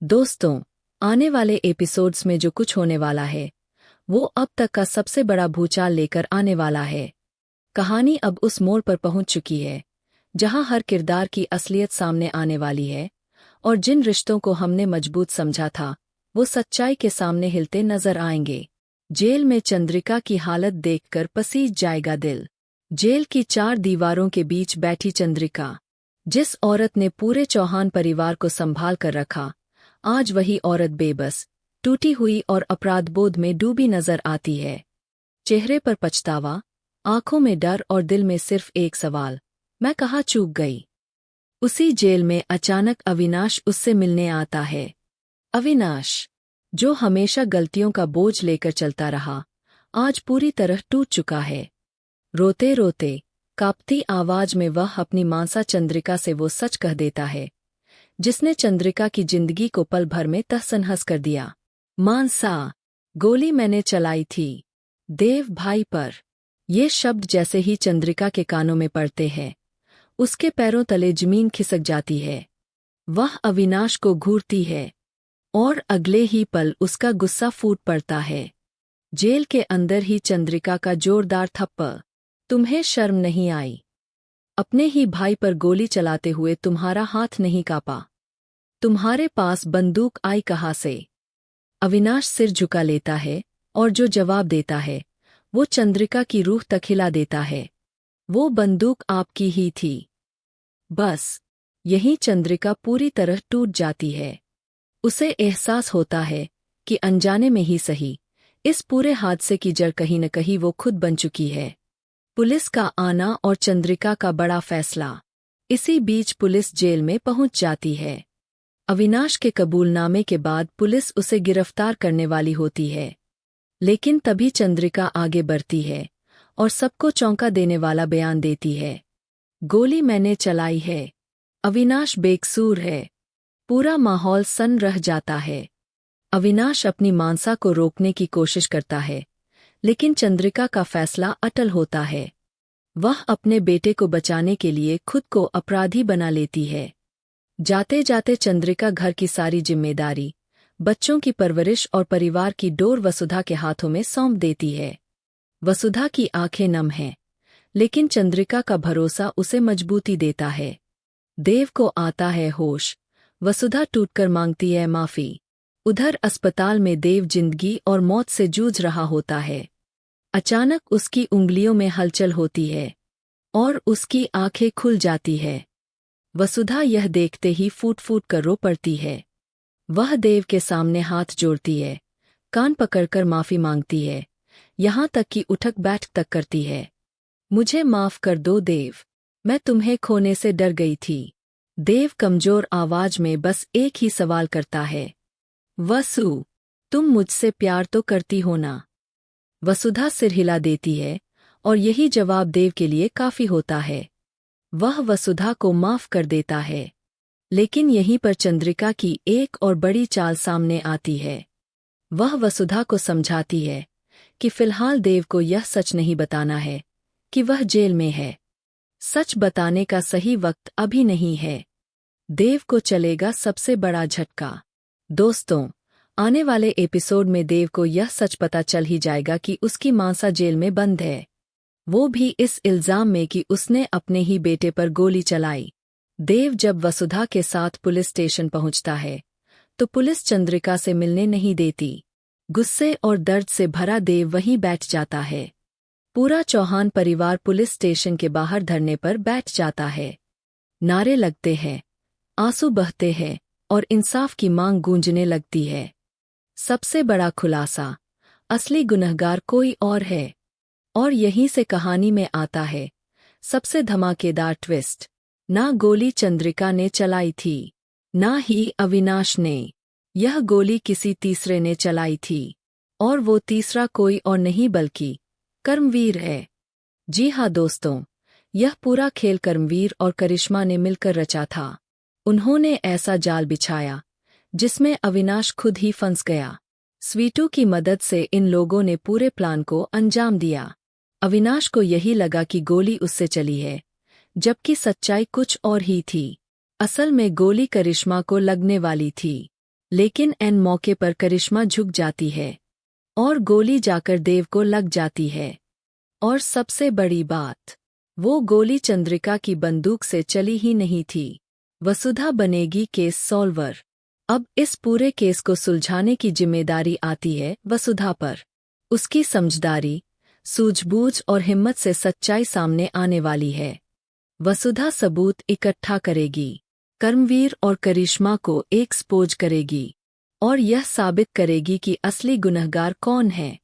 दोस्तों, आने वाले एपिसोड्स में जो कुछ होने वाला है वो अब तक का सबसे बड़ा भूचाल लेकर आने वाला है। कहानी अब उस मोड़ पर पहुंच चुकी है जहां हर किरदार की असलियत सामने आने वाली है और जिन रिश्तों को हमने मजबूत समझा था वो सच्चाई के सामने हिलते नजर आएंगे। जेल में चंद्रिका की हालत देखकर पसीज जाएगा दिल। जेल की चार दीवारों के बीच बैठी चंद्रिका, जिस औरत ने पूरे चौहान परिवार को संभाल कर रखा, आज वही औरत बेबस, टूटी हुई और अपराधबोध में डूबी नजर आती है। चेहरे पर पछतावा, आंखों में डर और दिल में सिर्फ एक सवाल, मैं कहाँ चूक गई। उसी जेल में अचानक अविनाश उससे मिलने आता है। अविनाश, जो हमेशा गलतियों का बोझ लेकर चलता रहा, आज पूरी तरह टूट चुका है। रोते रोते, कांपती आवाज में वह अपनी मानसा चंद्रिका से वो सच कह देता है जिसने चंद्रिका की जिंदगी को पल भर में तहस-नहस कर दिया। मानसा, गोली मैंने चलाई थी देव भाई पर। ये शब्द जैसे ही चंद्रिका के कानों में पड़ते हैं, उसके पैरों तले जमीन खिसक जाती है। वह अविनाश को घूरती है और अगले ही पल उसका गुस्सा फूट पड़ता है। जेल के अंदर ही चंद्रिका का जोरदार थप्पड़, तुम्हें शर्म नहीं आई? अपने ही भाई पर गोली चलाते हुए तुम्हारा हाथ नहीं कांपा? तुम्हारे पास बंदूक आई कहाँ से? अविनाश सिर झुका लेता है और जो जवाब देता है वो चंद्रिका की रूह तक हिला देता है। वो बंदूक आपकी ही थी। बस यही चंद्रिका पूरी तरह टूट जाती है। उसे एहसास होता है कि अनजाने में ही सही, इस पूरे हादसे की जड़ कहीं न कहीं वो खुद बन चुकी है। पुलिस का आना और चंद्रिका का बड़ा फैसला। इसी बीच पुलिस जेल में पहुंच जाती है। अविनाश के कबूलनामे के बाद पुलिस उसे गिरफ्तार करने वाली होती है, लेकिन तभी चंद्रिका आगे बढ़ती है और सबको चौंका देने वाला बयान देती है। गोली मैंने चलाई है। अविनाश बेकसूर है। पूरा माहौल सन्न रह जाता है। अविनाश अपनी मानसा को रोकने की कोशिश करता है, लेकिन चंद्रिका का फैसला अटल होता है। वह अपने बेटे को बचाने के लिए खुद को अपराधी बना लेती है। जाते जाते चंद्रिका घर की सारी जिम्मेदारी, बच्चों की परवरिश और परिवार की डोर वसुधा के हाथों में सौंप देती है। वसुधा की आंखें नम हैं, लेकिन चंद्रिका का भरोसा उसे मजबूती देता है। देव को आता है होश। वसुधा टूटकर मांगती है माफी। उधर अस्पताल में देव जिंदगी और मौत से जूझ रहा होता है। अचानक उसकी उंगलियों में हलचल होती है और उसकी आंखें खुल जाती है। वसुधा यह देखते ही फूट फूट कर रो पड़ती है। वह देव के सामने हाथ जोड़ती है, कान पकड़कर माफी मांगती है, यहाँ तक कि उठक बैठ तक करती है। मुझे माफ कर दो देव, मैं तुम्हें खोने से डर गई थी। देव कमजोर आवाज में बस एक ही सवाल करता है, वसु, तुम मुझसे प्यार तो करती हो ना? वसुधा सिर हिला देती है और यही जवाब देव के लिए काफी होता है। वह वसुधा को माफ कर देता है, लेकिन यहीं पर चंद्रिका की एक और बड़ी चाल सामने आती है। वह वसुधा को समझाती है कि फिलहाल देव को यह सच नहीं बताना है कि वह जेल में है। सच बताने का सही वक्त अभी नहीं है। देव को चलेगा सबसे बड़ा झटका। दोस्तों, आने वाले एपिसोड में देव को यह सच पता चल ही जाएगा कि उसकी मानसा जेल में बंद है, वो भी इस इल्जाम में कि उसने अपने ही बेटे पर गोली चलाई। देव जब वसुधा के साथ पुलिस स्टेशन पहुंचता है तो पुलिस चंद्रिका से मिलने नहीं देती। गुस्से और दर्द से भरा देव वहीं बैठ जाता है। पूरा चौहान परिवार पुलिस स्टेशन के बाहर धरने पर बैठ जाता है। नारे लगते हैं, आंसू बहते हैं और इंसाफ की मांग गूंजने लगती है। सबसे बड़ा खुलासा, असली गुनहगार कोई और है। और यहीं से कहानी में आता है सबसे धमाकेदार ट्विस्ट। ना गोली चंद्रिका ने चलाई थी, ना ही अविनाश ने। यह गोली किसी तीसरे ने चलाई थी, और वो तीसरा कोई और नहीं बल्कि कर्मवीर है। जी हाँ दोस्तों, यह पूरा खेल कर्मवीर और करिश्मा ने मिलकर रचा था। उन्होंने ऐसा जाल बिछाया जिसमें अविनाश खुद ही फंस गया। स्वीटू की मदद से इन लोगों ने पूरे प्लान को अंजाम दिया। अविनाश को यही लगा कि गोली उससे चली है, जबकि सच्चाई कुछ और ही थी। असल में गोली करिश्मा को लगने वाली थी। लेकिन एन मौके पर करिश्मा झुक जाती है और गोली जाकर देव को लग जाती है। और सबसे बड़ी बात, वो गोली चंद्रिका की बंदूक से चली ही नहीं थी। वसुधा बनेगी केस सॉल्वर। अब इस पूरे केस को सुलझाने की जिम्मेदारी आती है वसुधा पर। उसकी समझदारी, सूझबूझ और हिम्मत से सच्चाई सामने आने वाली है। वसुधा सबूत इकट्ठा करेगी, कर्मवीर और करिश्मा को एक्सपोज करेगी और यह साबित करेगी कि असली गुनहगार कौन है।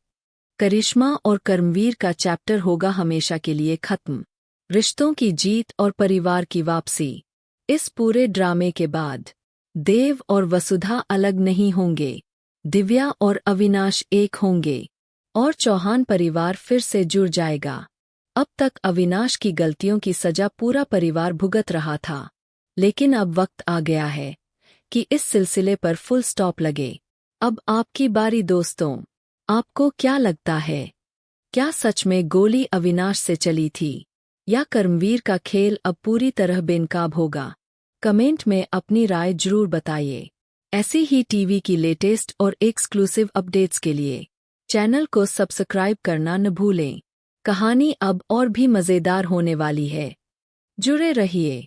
करिश्मा और कर्मवीर का चैप्टर होगा हमेशा के लिए खत्म। रिश्तों की जीत और परिवार की वापसी। इस पूरे ड्रामे के बाद देव और वसुधा अलग नहीं होंगे। दिव्या और अविनाश एक होंगे और चौहान परिवार फिर से जुड़ जाएगा। अब तक अविनाश की गलतियों की सजा पूरा परिवार भुगत रहा था, लेकिन अब वक्त आ गया है कि इस सिलसिले पर फुल स्टॉप लगे। अब आपकी बारी दोस्तों, आपको क्या लगता है? क्या सच में गोली अविनाश से चली थी, या कर्मवीर का खेल अब पूरी तरह बेनकाब होगा? कमेंट में अपनी राय जरूर बताइए। ऐसी ही टीवी की लेटेस्ट और एक्सक्लूसिव अपडेट्स के लिए चैनल को सब्सक्राइब करना न भूलें। कहानी अब और भी मज़ेदार होने वाली है। जुड़े रहिए।